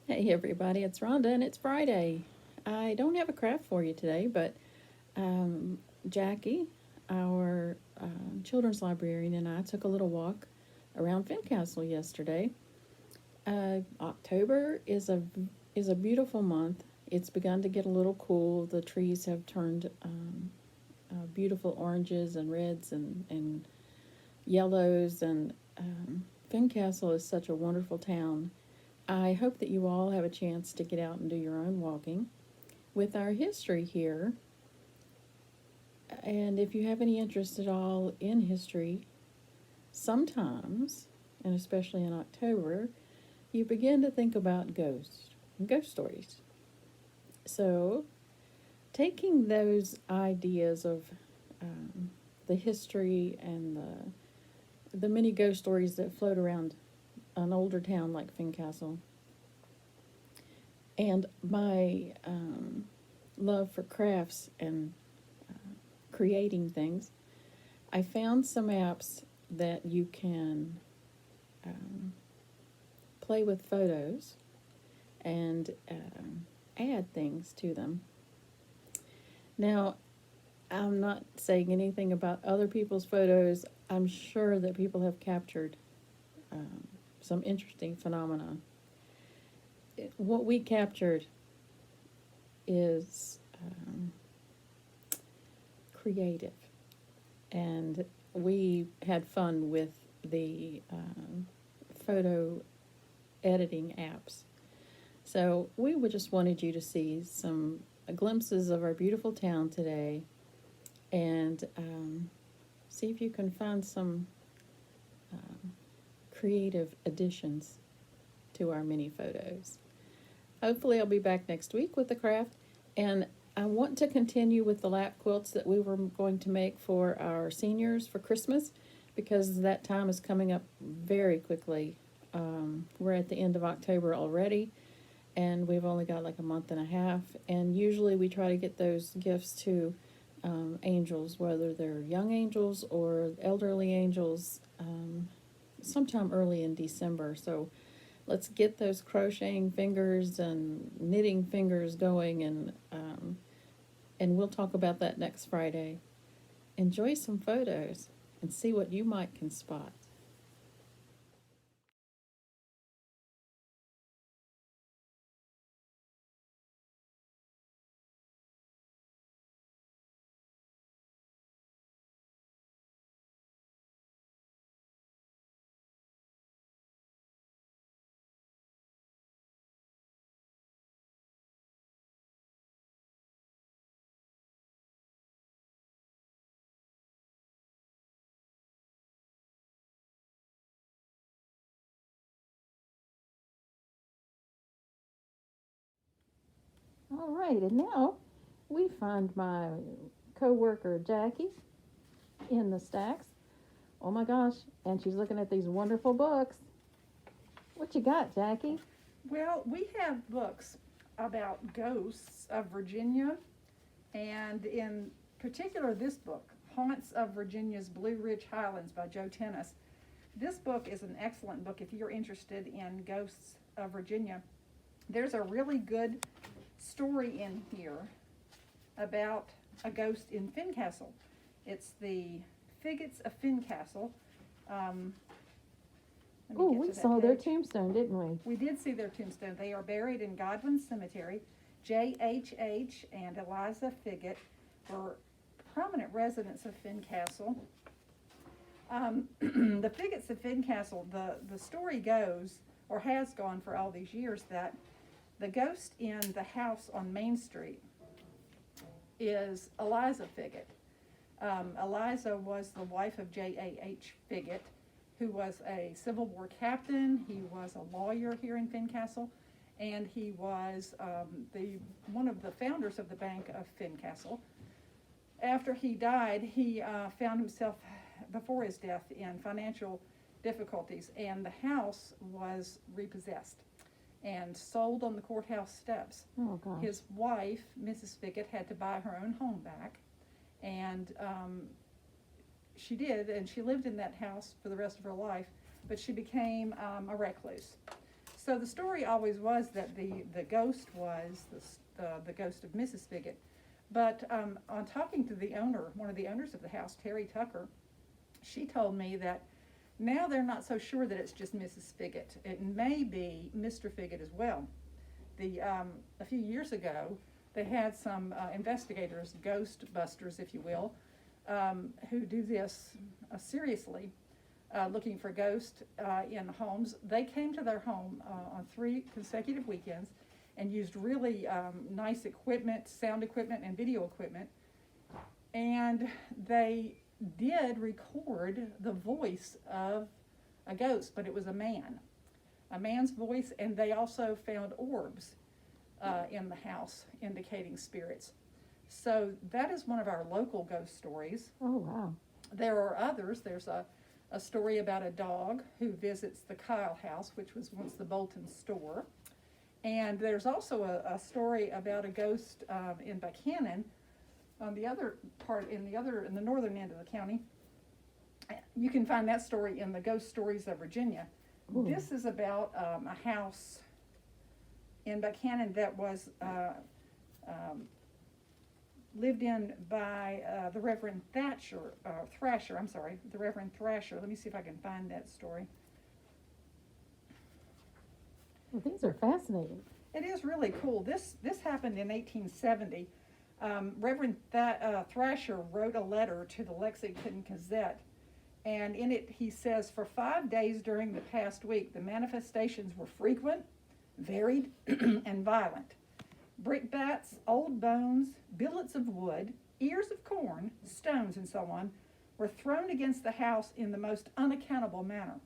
Hey everybody, it's Rhonda and it's Friday. I don't have a craft for you today, but um, Jackie, our children's librarian, and I took a little walk around Fincastle yesterday. October is a beautiful month. It's begun to get a little cool. The trees have turned beautiful oranges and reds and yellows, and Fincastle is such a wonderful town. I hope that you all have a chance to get out and do your own walking. With our history here, and if you have any interest at all in history, sometimes, and especially in October, you begin to think about ghosts and ghost stories. So, taking those ideas of um, the history and the many ghost stories that float around an older town like Fincastle, and my love for crafts and creating things, I found some apps that you can um, play with photos and add things to them. Now, I'm not saying anything about other people's photos. I'm sure that people have captured um, some interesting phenomena. What we captured is creative, and we had fun with the photo editing apps. So we would just wanted you to see some glimpses of our beautiful town today, and see if you can find some um, creative additions to our mini photos. Hopefully, I'll be back next week with the craft, and I want to continue with the lap quilts that we were going to make for our seniors for Christmas, because that time is coming up very quickly. We're at the end of October already, and we've only got like a month and a half. And usually, we try to get those gifts to angels, whether they're young angels or elderly angels, sometime early in December. So let's get those crocheting fingers and knitting fingers going, and we'll talk about that next Friday. Enjoy some photos and see what you might can spot. All right, and now we find my co-worker Jackie in the stacks. Oh my gosh, and she's looking at these wonderful books. What you got, Jackie? Well, we have books about ghosts of Virginia, and in particular, this book, Haunts of Virginia's Blue Ridge Highlands by Joe Tennis. This book is an excellent book if you're interested in ghosts of Virginia. There's a really good story in here about a ghost in Fincastle. It's the Figgets of Fincastle. Um, Let me Oh, get we to that saw their page. tombstone, didn't we? We did see their tombstone. They are buried in Godwin Cemetery. J.H.H. and Eliza Figgett were prominent residents of Fincastle. The Figgets of Fincastle, the story goes, or has gone for all these years, that the ghost in the house on Main Street is Eliza Figgett. Eliza was the wife of J.A.H. Figgett, who was a Civil War captain. He was a lawyer here in Fincastle, and he was the one of the founders of the Bank of Fincastle. After he died, he found himself, before his death, in financial difficulties, and the house was repossessed and sold on the courthouse steps. Oh gosh. His wife, Mrs. Figgett, had to buy her own home back, and she did, and she lived in that house for the rest of her life, but she became a recluse. So the story always was that the ghost was the ghost of Mrs. Spigot. But on talking to the owner, one of the owners of the house, Terry Tucker, she told me that now they're not so sure that it's just Mrs. Spigot. It may be Mr. Figgott as well. A few years ago, they had some investigators, ghost busters, if you will, who do this seriously, looking for ghosts in homes. They came to their home on 3 consecutive weekends and used really nice equipment, sound equipment and video equipment. And they did record the voice of a ghost, but it was a man's voice, and they also found orbs in the house indicating spirits. So that is one of our local ghost stories. Oh, wow. There are others. There's a story about a dog who visits the Kyle house, which was once the Bolton store. And there's also a story about a ghost in Buchanan on the other part, in the northern end of the county. You can find that story in the Ghost Stories of Virginia. Ooh. This is about a house in Buchanan that was lived in by the Reverend Thrasher. The Reverend Thrasher. Let me see if I can find that story. Well, these are fascinating. It is really cool. This happened in 1870. Reverend Thrasher wrote a letter to the Lexington Gazette, and in it he says, "For 5 days during the past week, the manifestations were frequent, varied, and violent. Brickbats, old bones, billets of wood, ears of corn, stones, and so on, were thrown against the house in the most unaccountable manner.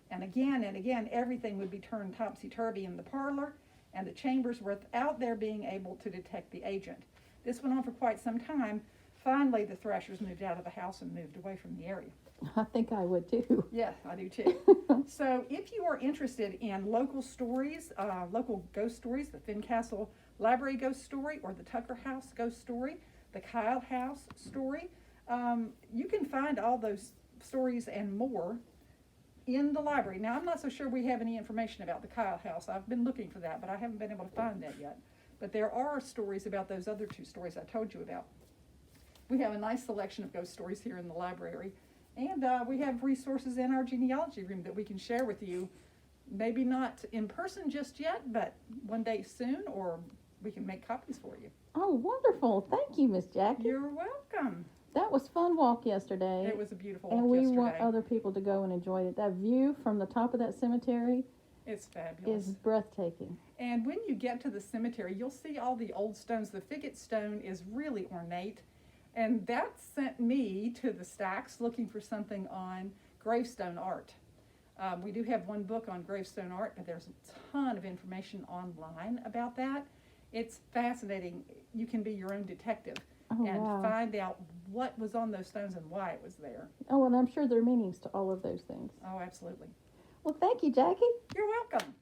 And again, everything would be turned topsy-turvy in the parlor and the chambers without their being able to detect the agent." This went on for quite some time. Finally, the Thrashers moved out of the house and moved away from the area. I think I would too. Yeah, I do too. So if you are interested in local stories, local ghost stories, the Fincastle Library ghost story, or the Tucker House ghost story, the Kyle House story, you can find all those stories and more in the library. Now, I'm not so sure we have any information about the Kyle House. I've been looking for that, but I haven't been able to find that yet. But there are stories about those other 2 stories I told you about. We have a nice selection of ghost stories here in the library. And we have resources in our genealogy room that we can share with you. Maybe not in person just yet, but one day soon, or we can make copies for you. Oh, wonderful. Thank you, Miss Jackie. You're welcome. That was fun walk yesterday. It was a beautiful and walk we yesterday. want other people to go and enjoy it. That view from the top of that cemetery It's fabulous. is breathtaking. And when you get to the cemetery, you'll see all the old stones. The Figgott stone is really ornate. And that sent me to the stacks looking for something on gravestone art. We do have one book on gravestone art, but there's a ton of information online about that. It's fascinating. You can be your own detective and wow. find out what was on those stones and why it was there. Oh, and I'm sure there are meanings to all of those things. Oh, absolutely. Well, thank you, Jackie. You're welcome.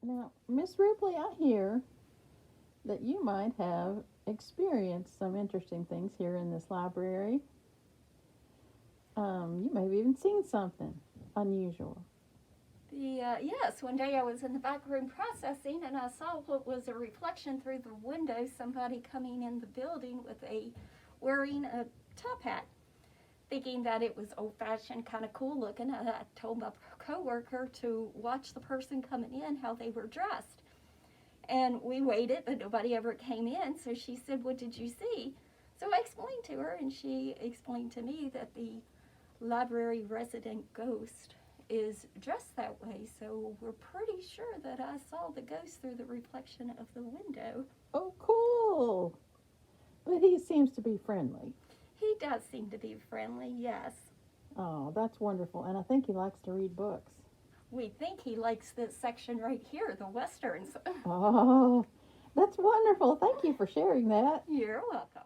Now, Miss Ripley, I hear that you might have experienced some interesting things here in this library. You may have even seen something unusual. Yes, one day I was in the back room processing and I saw what was a reflection through the window, somebody coming in the building wearing a top hat. Thinking that it was old-fashioned, kind of cool looking, I told my coworker to watch the person coming in, how they were dressed. And we waited, but nobody ever came in, so she said, "What did you see?" So I explained to her, and she explained to me that the library resident ghost is dressed that way, so we're pretty sure that I saw the ghost through the reflection of the window. Oh, cool. But he seems to be friendly. He does seem to be friendly, yes. Oh, that's wonderful. And I think he likes to read books. We think he likes this section right here, the westerns. Oh, that's wonderful. Thank you for sharing that. You're welcome.